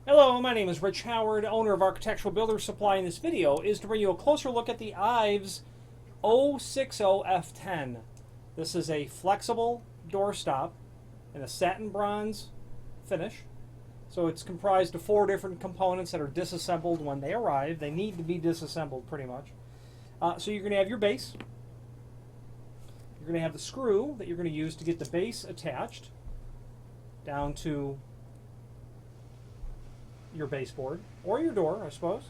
Hello, my name is Rich Howard, owner of Architectural Builder Supply. In this video is to bring you a closer look at the Ives 060 F10. This is a flexible doorstop in a satin bronze finish. So it's comprised of 4 different components that are disassembled when they arrive. They need to be disassembled pretty much. So you're going to have your base. You're going to have the screw that you're going to use to get the base attached down to your baseboard or your door, I suppose.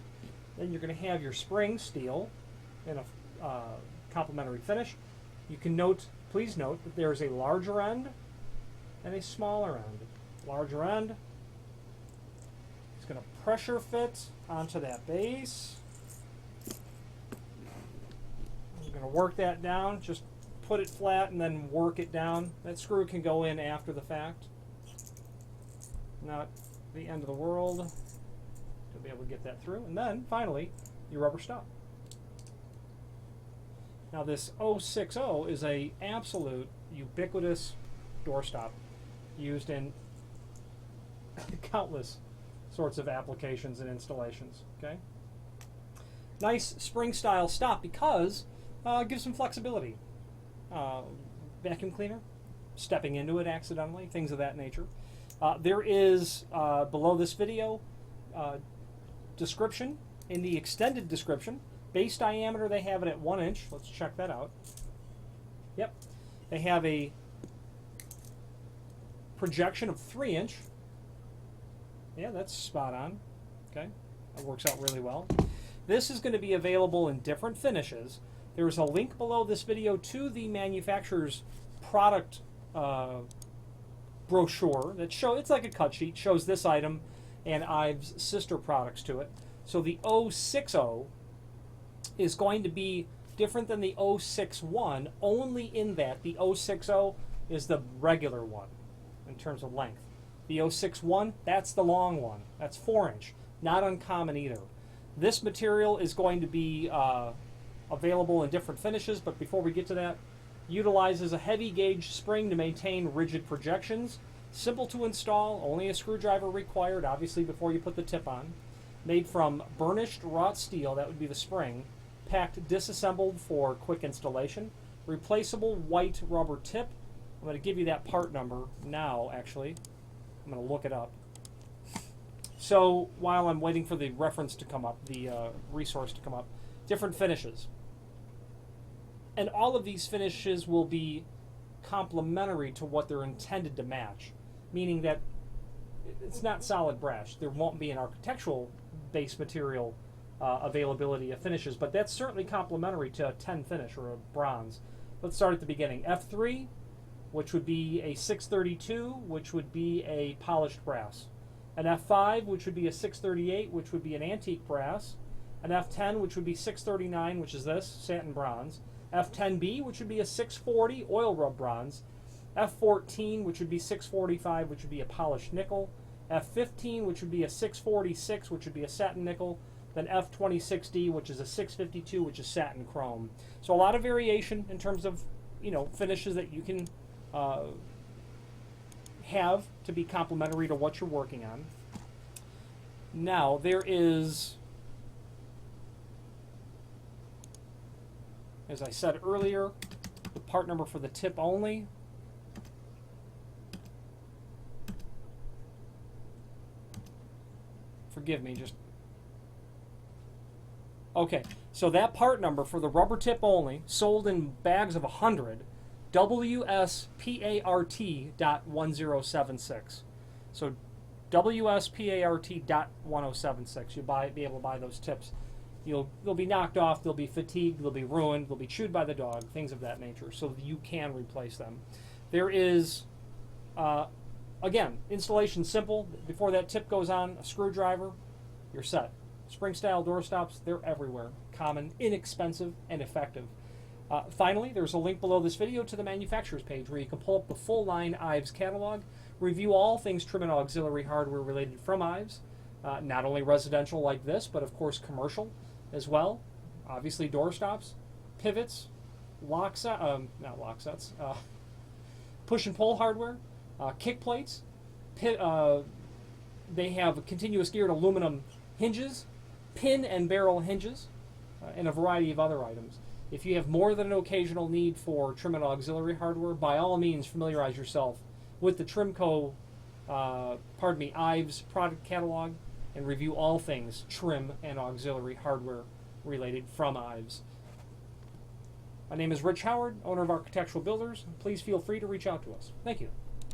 Then you're going to have your spring steel in a complementary finish. You can please note that there is a larger end and a smaller end. Larger end is going to pressure fit onto that base. You're going to work that down, just put it flat and then work it down. That screw can go in after the fact. Not the end of the world to be able to get that through. And then finally your rubber stop. Now this 060 is a absolute ubiquitous doorstop used in countless sorts of applications and installations. Okay, nice spring style stop because it gives some flexibility. Vacuum cleaner stepping into it accidentally, things of that nature. There is, below this video, description, in the extended description. Base diameter, they have it at 1 inch. Let's check that out. Yep. They have a projection of 3 inch. Yeah, that's spot on. Okay, that works out really well. This is going to be available in different finishes. There's a link below this video to the manufacturer's product brochure that it's like a cut sheet, shows this item and Ives' sister products to it. So the 060 is going to be different than the 061 only in that the 060 is the regular one in terms of length. The 061, that's the long one. That's 4 inch. Not uncommon either. This material is going to be available in different finishes, but before we get to that, utilizes a heavy gauge spring to maintain rigid projections. Simple to install, only a screwdriver required, obviously before you put the tip on. Made from burnished wrought steel, that would be the spring, packed disassembled for quick installation. Replaceable white rubber tip. I'm going to give you that part number now, actually. I'm going to look it up. So while I'm waiting for the reference to come up, the resource to come up, different finishes. And all of these finishes will be complementary to what they're intended to match, meaning that it's not solid brass. There won't be an architectural base material availability of finishes, but that's certainly complementary to a 10 finish or a bronze. Let's start at the beginning. F3, which would be a 632, which would be a polished brass. An F5, which would be a 638, which would be an antique brass. An F10, which would be 639, which is this, satin bronze. F10B, which would be a 640 oil rub bronze. F14, which would be 645, which would be a polished nickel. F15, which would be a 646, which would be a satin nickel. Then F26D, which is a 652, which is satin chrome. So a lot of variation in terms of, finishes that you can have to be complementary to what you're working on. Now there is, as I said earlier, the part number for the tip only. Forgive me, okay, so that part number for the rubber tip only, sold in bags of 100, WSPART.1076. So WSPART.1076. You'll be able to buy those tips. They'll be knocked off, they'll be fatigued, they'll be ruined, they'll be chewed by the dog, things of that nature, so you can replace them. There is, again, installation simple. Before that tip goes on, a screwdriver, you're set. Spring style doorstops, they're everywhere. Common, inexpensive, and effective. Finally, there's a link below this video to the manufacturer's page where you can pull up the full line Ives catalog, review all things trim and auxiliary hardware related from Ives, not only residential like this, but of course commercial as well. Obviously doorstops, pivots, not lock sets, push and pull hardware, kick plates, They have continuous geared aluminum hinges, pin and barrel hinges, and a variety of other items. If you have more than an occasional need for trim and auxiliary hardware, by all means familiarize yourself with the Ives product catalog and review all things trim and auxiliary hardware related from Ives. My name is Rich Howard, owner of Architectural Builders. Please feel free to reach out to us. Thank you.